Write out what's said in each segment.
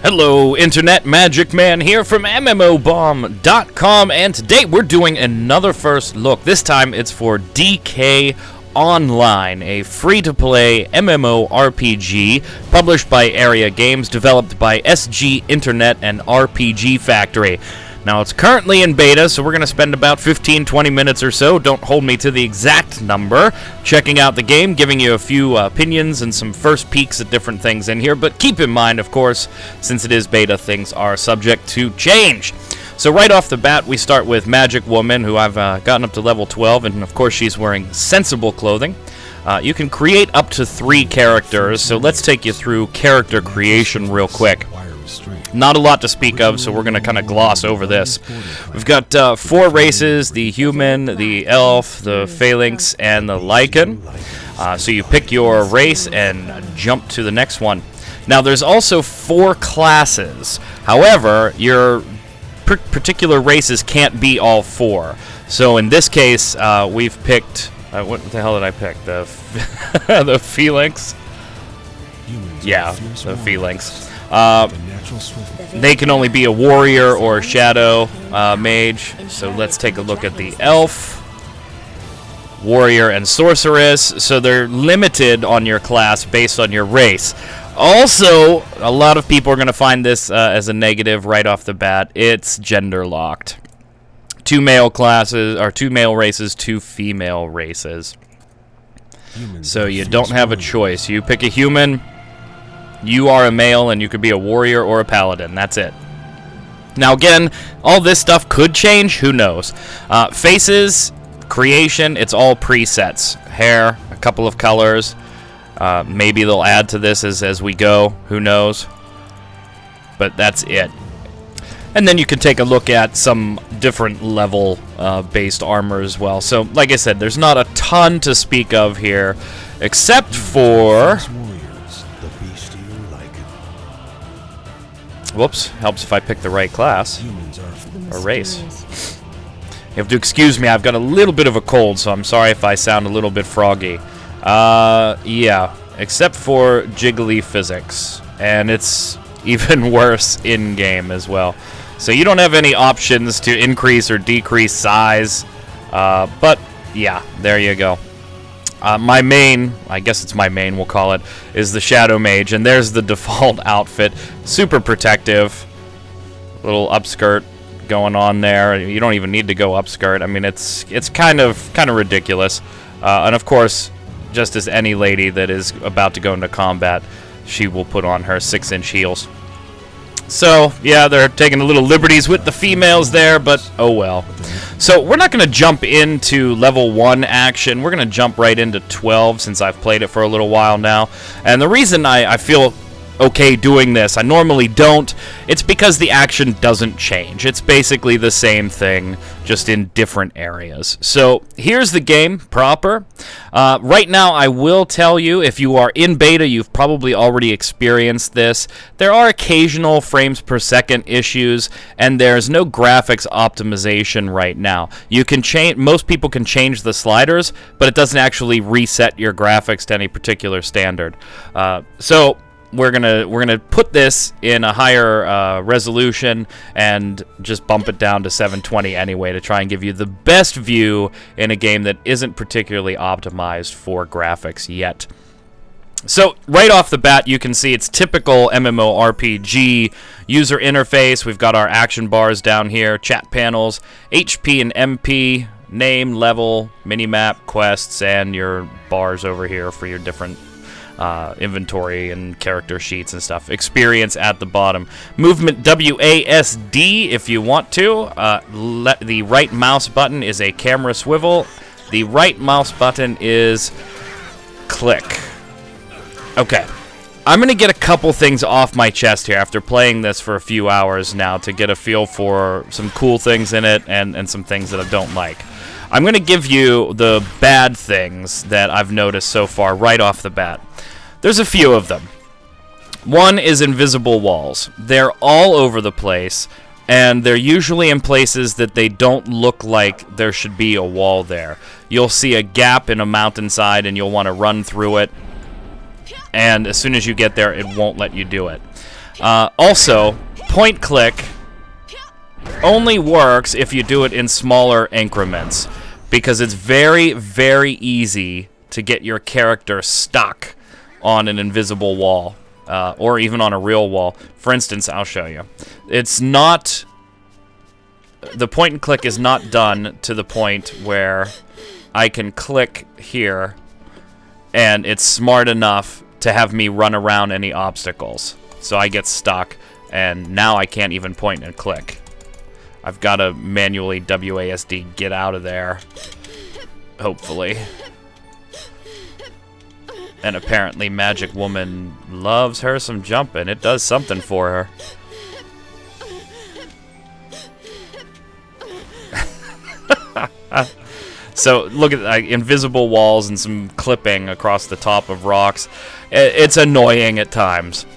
Hello, Internet Magic Man here from MMOBomb.com, and today we're doing another first look. This time it's for DK Online, a free-to-play MMORPG published by Area Games, developed by SG Internet and RPG Factory. Now, it's currently in beta, so we're going to spend about 15-20 minutes or so, don't hold me to the exact number, checking out the game, giving you a few opinions and some first peeks at different things in here, but keep in mind, of course, since it is beta, things are subject to change. So right off the bat, we start with Magic Woman, who I've gotten up to level 12, and of course she's wearing sensible clothing. You can create up to 3 characters, so let's take you through character creation real quick. Not a lot to speak of, so we're going to kind of gloss over this. We've got 4 races: the human, the elf, the phalanx, and the lycan. So you pick your race and jump to the next one. Now, there's also 4 classes. However, your particular races can't be all 4. So in this case, we've picked... what the hell did I pick? The phalanx? Yeah, the phalanx. They can only be a warrior or a shadow mage. So let's take a look at the elf, warrior, and sorceress. So they're limited on your class based on your race. Also, a lot of people are going to find this as a negative right off the bat. It's gender locked. 2 male classes, or 2 male races, 2 female races. So you don't have a choice. You pick a human. You are a male, and you could be a warrior or a paladin. That's it. Now, again, all this stuff could change. Who knows? Faces, creation, it's all presets. Hair, a couple of colors. Maybe they'll add to this as we go. Who knows? But that's it. And then you can take a look at some different level-based armor as well. So, like I said, there's not a ton to speak of here, except for... Whoops, helps if I pick the right class or race. You have to excuse me, I've got a little bit of a cold, so I'm sorry if I sound a little bit froggy. Yeah, except for jiggly physics, and it's even worse in-game as well. So you don't have any options to increase or decrease size, but yeah, there you go. My main, I guess it's my main, we'll call it, is the Shadow Mage, and there's the default outfit. Super protective, little upskirt going on there. You don't even need to go upskirt. I mean, it's kind of ridiculous. And of course, just as any lady that is about to go into combat, she will put on her 6-inch heels. So, yeah, they're taking a little liberties with the females there, but oh well. So, we're not going to jump into level 1 action. We're going to jump right into 12 since I've played it for a little while now. And the reason I feel okay doing this, I normally don't, it's because the action doesn't change. It's basically the same thing, just in different areas. So, here's the game proper. Right now, I will tell you, if you are in beta, you've probably already experienced this. There are occasional frames per second issues, and there's no graphics optimization right now. You can change, most people can change the sliders, but it doesn't actually reset your graphics to any particular standard. So we're gonna put this in a higher resolution and just bump it down to 720 anyway to try and give you the best view in a game that isn't particularly optimized for graphics yet. So right off the bat, you can see it's typical MMORPG user interface. We've got our action bars down here, chat panels, HP and MP, name, level, minimap, quests, and your bars over here for your different inventory and character sheets and stuff. Experience at the bottom. Movement WASD if you want to. The right mouse button is a camera swivel. The right mouse button is click. Okay. I'm going to get a couple things off my chest here after playing this for a few hours now to get a feel for some cool things in it and some things that I don't like. I'm going to give you the bad things that I've noticed so far right off the bat. There's a few of them. One is invisible walls. They're all over the place, and they're usually in places that they don't look like there should be a wall there. You'll see a gap in a mountainside, and you'll want to run through it, and as soon as you get there, it won't let you do it. Also, point click only works if you do it in smaller increments, because it's very, very easy to get your character stuck on an invisible wall, or even on a real wall. For instance, I'll show you. It's not... The point and click is not done to the point where I can click here and it's smart enough to have me run around any obstacles. So I get stuck, and now I can't even point and click. I've got to manually WASD get out of there, hopefully. And apparently Magic Woman loves her some jumping. It does something for her. So look at invisible walls and some clipping across the top of rocks. It's annoying at times.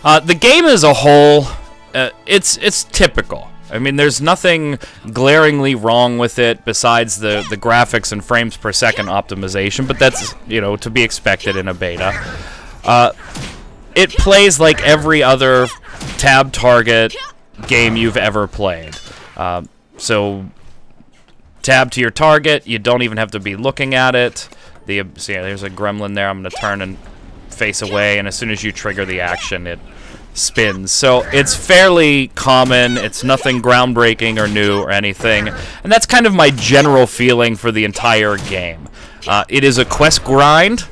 The game as a whole, it's typical. I mean, there's nothing glaringly wrong with it besides the graphics and frames per second optimization, but that's, you know, to be expected in a beta. It plays like every other tab target game you've ever played. So tab to your target, you don't even have to be looking at it. So yeah, there's a gremlin there. I'm going to turn and face away, and as soon as you trigger the action, it spins. So it's fairly common. It's nothing groundbreaking or new or anything, and that's kind of my general feeling for the entire game. It is a quest grind.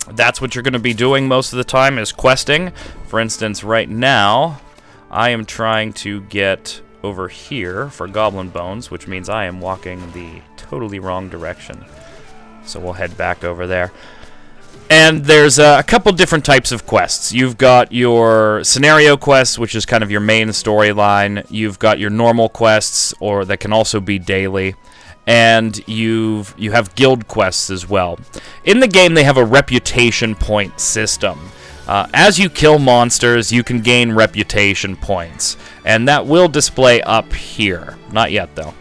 That's what you're going to be doing most of the time, is questing. For instance, right now, I am trying to get over here for goblin bones, which means I am walking the totally wrong direction. So we'll head back over there. And there's a couple different types of quests. You've got your scenario quests, which is kind of your main storyline. You've got your normal quests, or that can also be daily. And you have guild quests as well. In the game, they have a reputation point system. As you kill monsters, you can gain reputation points, and that will display up here. Not yet, though.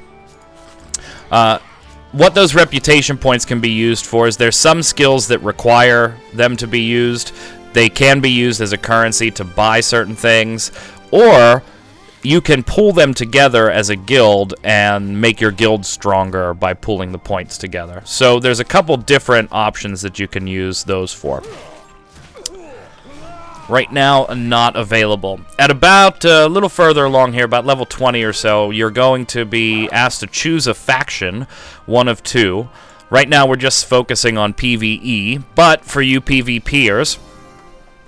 What those reputation points can be used for is there's some skills that require them to be used. They can be used as a currency to buy certain things, or you can pull them together as a guild and make your guild stronger by pulling the points together. So there's a couple different options that you can use those for. Right now, not available. At about a little further along here, about level 20 or so, you're going to be asked to choose a faction, one of two. Right now, we're just focusing on PvE, but for you PvPers,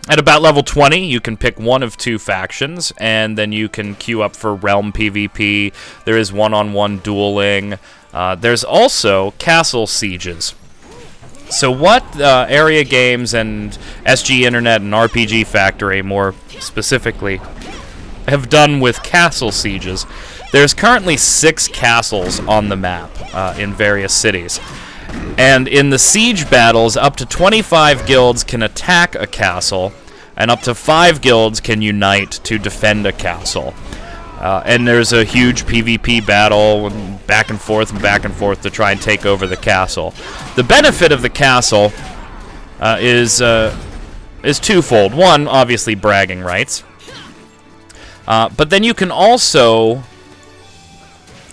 at about level 20, you can pick one of two factions, and then you can queue up for realm PvP. There is one-on-one dueling. There's also castle sieges. So what Area Games and SG Internet and RPG Factory, more specifically, have done with castle sieges, there's currently 6 castles on the map in various cities. And in the siege battles, up to 25 guilds can attack a castle, and up to 5 guilds can unite to defend a castle. And there's a huge PvP battle, back and forth to try and take over the castle. The benefit of the castle is twofold. One, obviously, bragging rights. But then you can also,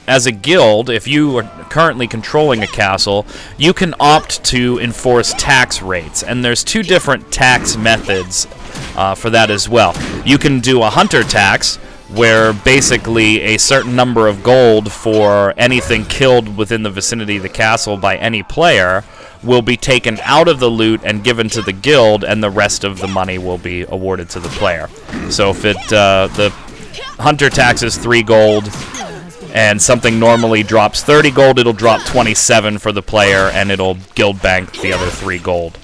as a guild, if you are currently controlling a castle, you can opt to enforce tax rates. And there's 2 different tax methods for that as well. You can do a hunter tax, where basically a certain number of gold for anything killed within the vicinity of the castle by any player will be taken out of the loot and given to the guild, and the rest of the money will be awarded to the player. So if the hunter tax is 3 gold, and something normally drops 30 gold, it'll drop 27 for the player, and it'll guild bank the other 3 gold.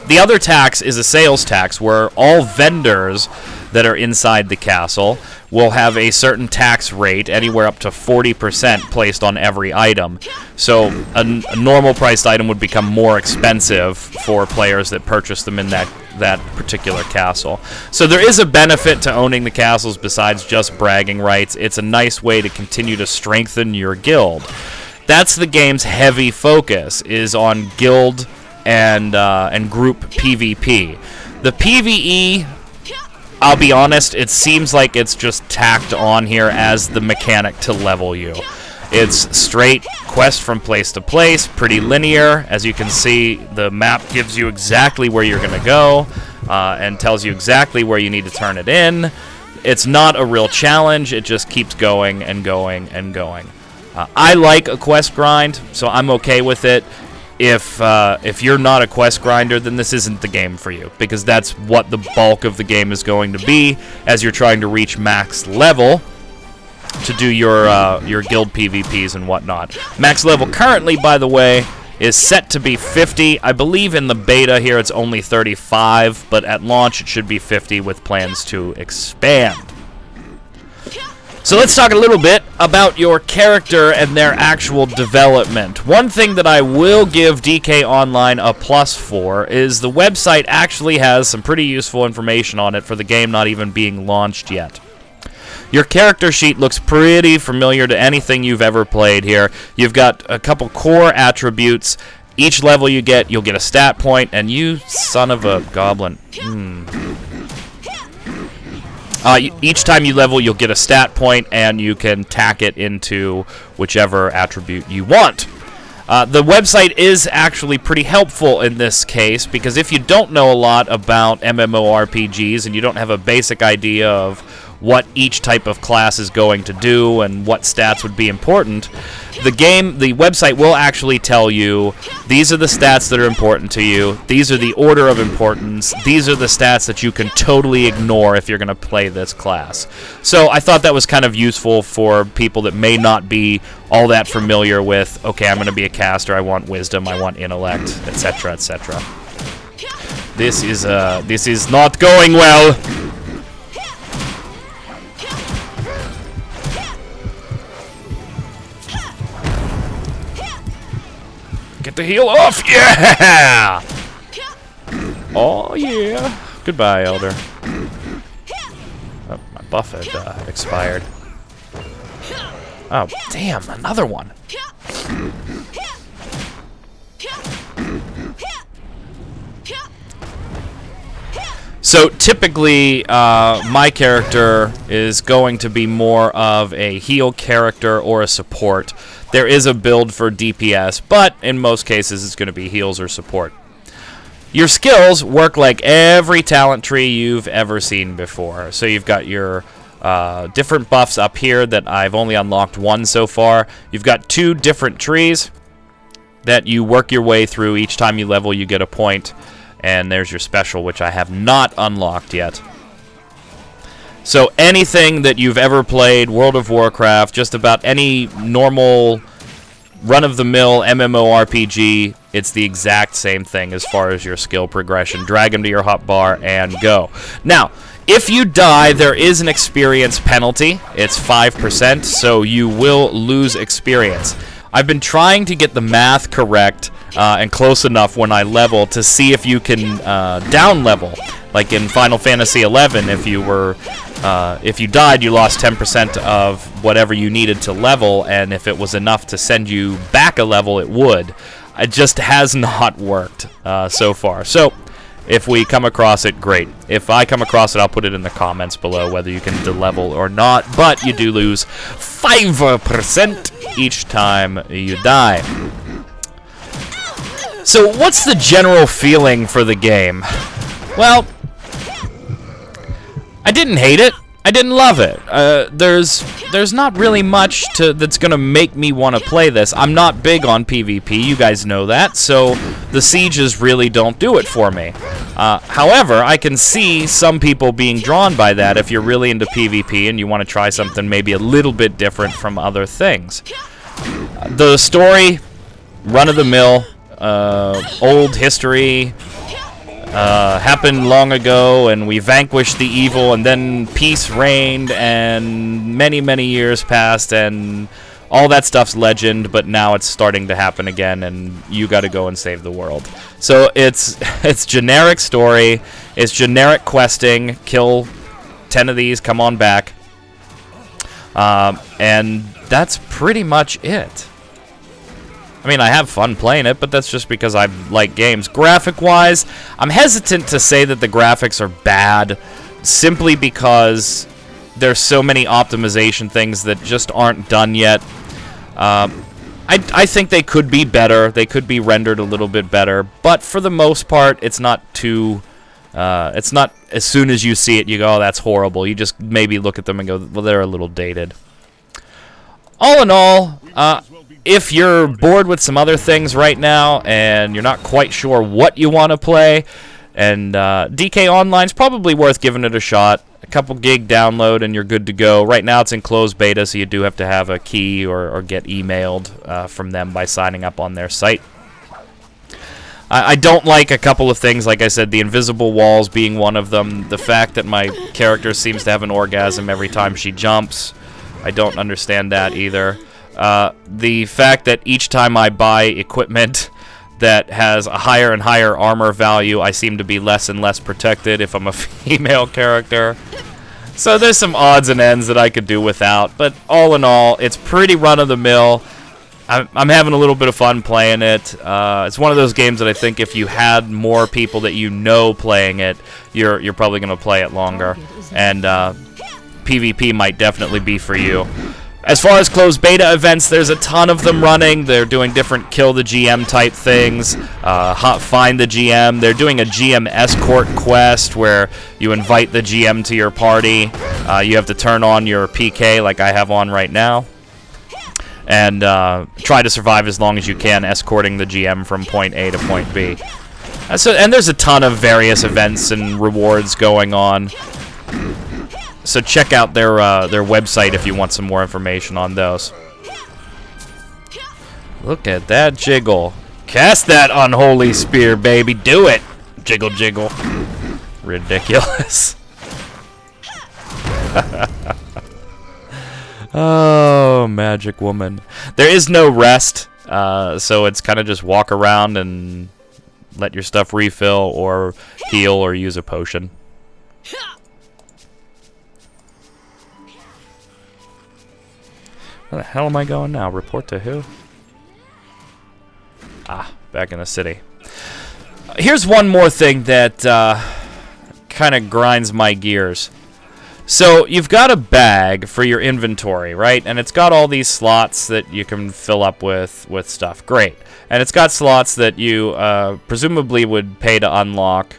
The other tax is a sales tax, where all vendors that are inside the castle will have a certain tax rate, anywhere up to 40% placed on every item. So a normal priced item would become more expensive for players that purchase them in that particular castle. So there is a benefit to owning the castles besides just bragging rights. It's a nice way to continue to strengthen your guild. That's the game's heavy focus, is on guild and group PvP. The PvE I'll be honest, it seems like it's just tacked on here as the mechanic to level you. It's straight quest from place to place, pretty linear. As you can see, the map gives you exactly where you're going to go and tells you exactly where you need to turn it in. It's not a real challenge. It just keeps going and going and going. I like a quest grind, so I'm okay with it. If you're not a quest grinder, then this isn't the game for you, because that's what the bulk of the game is going to be as you're trying to reach max level to do your guild PvPs and whatnot. Max level currently, by the way, is set to be 50. I believe in the beta here it's only 35, but at launch it should be 50 with plans to expand. So let's talk a little bit about your character and their actual development. One thing that I will give DK Online a plus for is the website actually has some pretty useful information on it for the game not even being launched yet. Your character sheet looks pretty familiar to anything you've ever played here. You've got a couple core attributes. Each level you get, you'll get a stat point, and you son of a goblin. Each time you level, you'll get a stat point, and you can tack it into whichever attribute you want. The website is actually pretty helpful in this case, because if you don't know a lot about MMORPGs and you don't have a basic idea of what each type of class is going to do and what stats would be important, the website will actually tell you these are the stats that are important to you, these are the order of importance, these are the stats that you can totally ignore if you're going to play this class. So I thought that was kind of useful for people that may not be all that familiar with, okay, I'm going to be a caster, I want wisdom, I want intellect, etc., etc. This is not going well. Get the heal off! Yeah! Oh, yeah. Goodbye, Elder. Oh, my buff had expired. Oh, damn, another one. So typically, my character is going to be more of a heal character or a support. There is a build for DPS, but in most cases it's going to be heals or support. Your skills work like every talent tree you've ever seen before. So you've got your different buffs up here that I've only unlocked one so far. You've got 2 different trees that you work your way through. Each time you level, you get a point. And there's your special, which I have not unlocked yet. So anything that you've ever played, World of Warcraft, just about any normal run-of-the-mill MMORPG, it's the exact same thing as far as your skill progression. Drag them to your hotbar and go. Now, if you die, there is an experience penalty. It's 5%, so you will lose experience. I've been trying to get the math correct and close enough when I level to see if you can down level. Like in Final Fantasy XI, if you died, you lost 10% of whatever you needed to level, and if it was enough to send you back a level, it would. It just has not worked so far. So if we come across it, great. If I come across it, I'll put it in the comments below whether you can de-level or not, but you do lose 5% each time you die. So what's the general feeling for the game? Well, I didn't hate it. I didn't love it. There's not really much that's gonna make me want to play this. I'm not big on PvP, you guys know that, so the sieges really don't do it for me. However, I can see some people being drawn by that if you're really into PvP and you want to try something maybe a little bit different from other things. The story, run-of-the-mill, old history, happened long ago, and we vanquished the evil, and then peace reigned, and many, many years passed, and all that stuff's legend, but now it's starting to happen again, and you gotta go and save the world. So it's generic story, it's generic questing, kill 10 of these, come on back, and that's pretty much it. I mean, I have fun playing it, but that's just because I like games. Graphic-wise, I'm hesitant to say that the graphics are bad. simply because there's so many optimization things that just aren't done yet. I think they could be better. They could be rendered a little bit better, but for the most part, it's not too... it's not as soon as you see it, you go, oh, that's horrible. You just maybe look at them and go, well, they're a little dated. All in all, if you're bored with some other things right now and you're not quite sure what you want to play, and DK Online's probably worth giving it a shot. A couple gig download and you're good to go. Right now it's in closed beta, so you do have to have a key or get emailed from them by signing up on their site. I don't like a couple of things, like I said, the invisible walls being one of them. The fact that my character seems to have an orgasm every time she jumps. I don't understand that either. The fact that each time I buy equipment that has a higher and higher armor value, I seem to be less and less protected if I'm a female character. So there's some odds and ends that I could do without, but all in all, it's pretty run-of-the-mill. I'm having a little bit of fun playing it. It's one of those games that I think if you had more people that you know playing it, you're probably going to play it longer. And PvP might definitely be for you. As far as closed beta events, there's a ton of them running. They're doing different kill the GM type things, find the GM. They're doing a GM escort quest where you invite the GM to your party. You have to turn on your PK like I have on right now, and try to survive as long as you can, escorting the GM from point A to point B. And there's a ton of various events and rewards going on. So check out their website if you want some more information on those. Look at that jiggle. Cast that unholy spear, baby. Do it. Jiggle, jiggle. Ridiculous. Oh, magic woman. There is no rest, so it's kind of just walk around and let your stuff refill or heal or use a potion. Where the hell am I going now? Report to who? Ah, back in the city. Here's one more thing that kind of grinds my gears. So you've got a bag for your inventory, right? And it's got all these slots that you can fill up with stuff. Great. And it's got slots that you presumably would pay to unlock.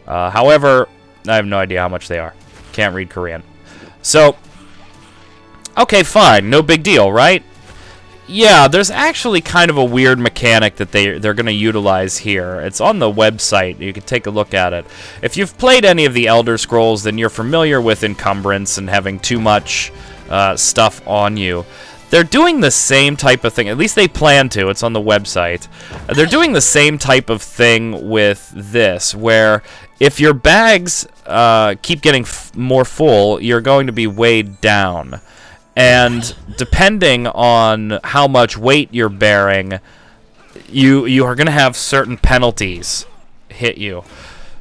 However, I have no idea how much they are. Can't read Korean. So... okay, fine. No big deal, right? Yeah, there's actually kind of a weird mechanic that they're going to utilize here. It's on the website. You can take a look at it. If you've played any of the Elder Scrolls, then you're familiar with encumbrance and having too much stuff on you. They're doing the same type of thing. At least they plan to. It's on the website. They're doing the same type of thing with this, where if your bags keep getting more full, you're going to be weighed down. And depending on how much weight you're bearing, you are going to have certain penalties hit you.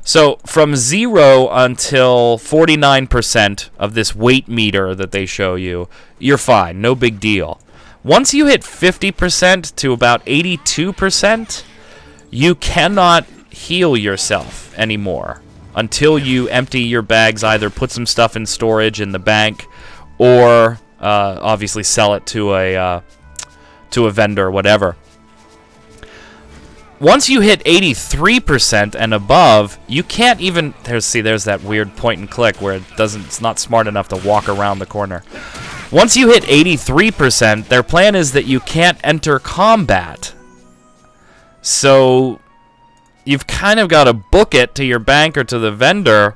So from 0 until 49% of this weight meter that they show you, you're fine, no big deal. Once you hit 50% to about 82%, you cannot heal yourself anymore until you empty your bags, either put some stuff in storage in the bank or... obviously sell it to a vendor or whatever. Once you hit 83% and above, you can't even... there's that weird point and click where it's not smart enough to walk around the corner. Once you hit 83%, their plan is that you can't enter combat. So you've kind of got to book it to your bank or to the vendor,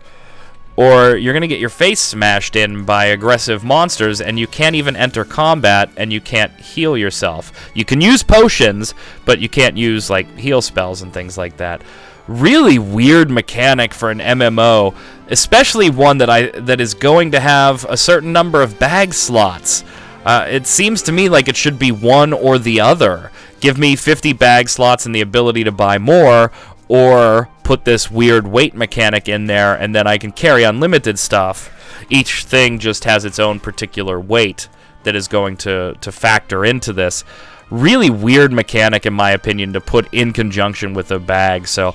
or you're going to get your face smashed in by aggressive monsters, and you can't even enter combat, and you can't heal yourself. You can use potions, but you can't use, like, heal spells and things like that. Really weird mechanic for an MMO, especially one that is going to have a certain number of bag slots. It seems to me like it should be one or the other. Give me 50 bag slots and the ability to buy more, or put this weird weight mechanic in there, and then I can carry unlimited stuff. Each thing just has its own particular weight that is going to factor into this. Really weird mechanic, in my opinion, to put in conjunction with a bag. So,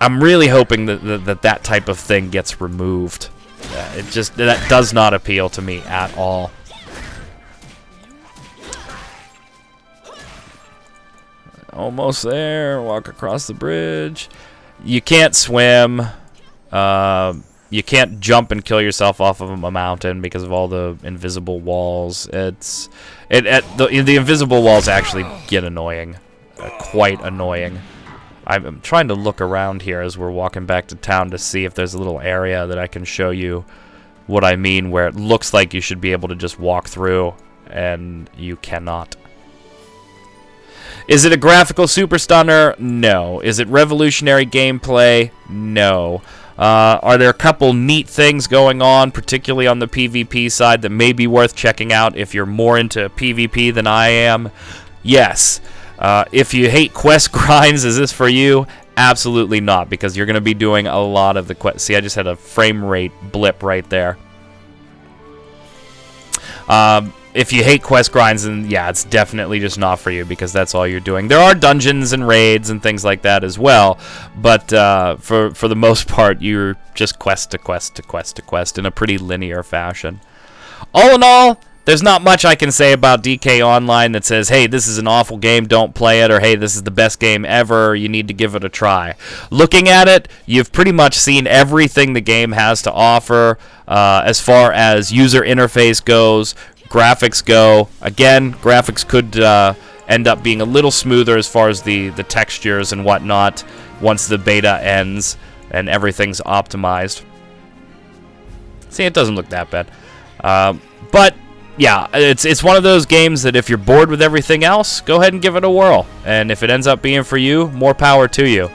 I'm really hoping that type of thing gets removed. That does not appeal to me at all. Almost there. Walk across the bridge. You can't swim. You can't jump and kill yourself off of a mountain because of all the invisible walls. The invisible walls actually get annoying. Quite annoying. I'm trying to look around here as we're walking back to town to see if there's a little area that I can show you what I mean, where it looks like you should be able to just walk through, and you cannot. Is it a graphical super stunner? No. Is it revolutionary gameplay? No. Are there a couple neat things going on, particularly on the PvP side, that may be worth checking out if you're more into PvP than I am? Yes. If you hate quest grinds, is this for you? Absolutely not, because you're going to be doing a lot of the quests. See, I just had a frame rate blip right there. If you hate quest grinds, then yeah, it's definitely just not for you, because that's all you're doing. There are dungeons and raids and things like that as well, but for the most part, you're just quest to quest to quest to quest in a pretty linear fashion. All in all, there's not much I can say about DK Online that says, hey, this is an awful game, don't play it, or hey, this is the best game ever, you need to give it a try. Looking at it, you've pretty much seen everything the game has to offer as far as user interface goes, graphics go. Again, graphics could end up being a little smoother as far as the textures and whatnot once the beta ends and everything's optimized. See, it doesn't look that bad. But yeah, it's one of those games that if you're bored with everything else, go ahead and give it a whirl. And if it ends up being for you, more power to you.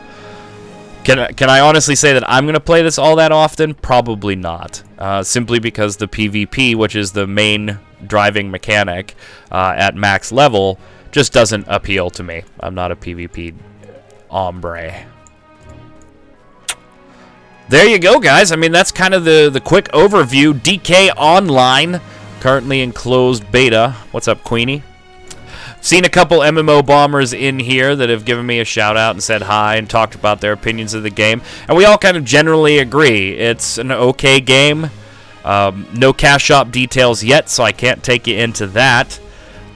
Can I honestly say that I'm going to play this all that often? Probably not. Simply because the PvP, which is the main driving mechanic at max level, just doesn't appeal to me. I'm not a PvP hombre. There you go, guys. I mean, that's kind of the quick overview. DK Online, currently in closed beta. What's up, Queenie? Seen a couple MMO bombers in here that have given me a shout out and said hi and talked about their opinions of the game, and we all kind of generally agree it's an okay game. No cash shop details yet, so I can't take you into that,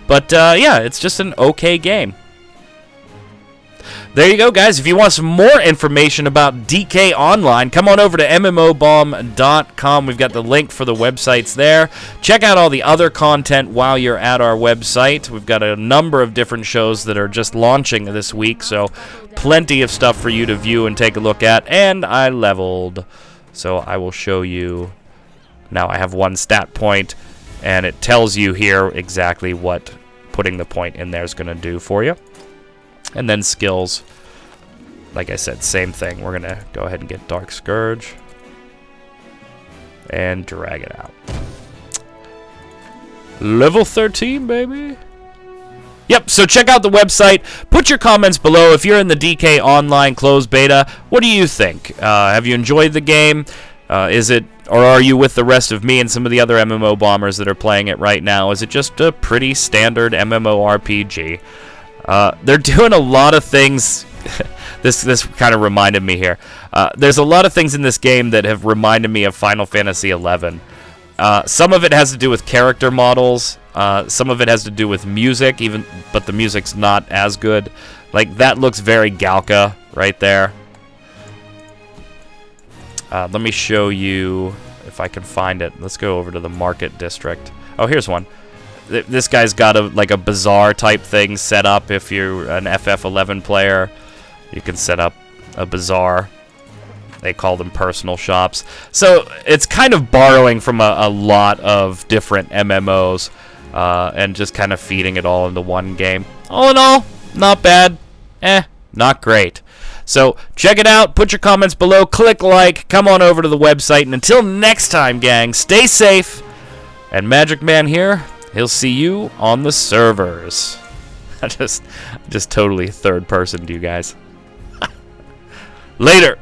but yeah, it's just an okay game. There you go, guys. If you want some more information about DK Online, come on over to MMOBomb.com. We've got the link for the websites there. Check out all the other content while you're at our website. We've got a number of different shows that are just launching this week, so plenty of stuff for you to view and take a look at. And I leveled, so I will show you. Now I have one stat point, and it tells you here exactly what putting the point in there is going to do for you. And then skills, like I said, same thing. We're going to go ahead and get Dark Scourge and drag it out. Level 13, baby. Yep, so check out the website. Put your comments below. If you're in the DK Online closed beta, what do you think? Have you enjoyed the game? Or are you with the rest of me and some of the other MMO bombers that are playing it right now? Is it just a pretty standard MMORPG? They're doing a lot of things. This kind of reminded me here. There's a lot of things in this game that have reminded me of Final Fantasy XI. Some of it has to do with character models. Some of it has to do with music, but the music's not as good. Like, that looks very Galka right there. Let me show you if I can find it. Let's go over to the Market District. Oh, here's one. This guy's got a bazaar type thing set up. If you're an FF11 player, you can set up a bazaar. They call them personal shops. So it's kind of borrowing from a lot of different MMOs and just kind of feeding it all into one game. All in all, not bad. Not great. So check it out. Put your comments below. Click like. Come on over to the website. And until next time, gang, stay safe. And Magic Man here, he'll see you on the servers. I just totally third person to you guys. Later.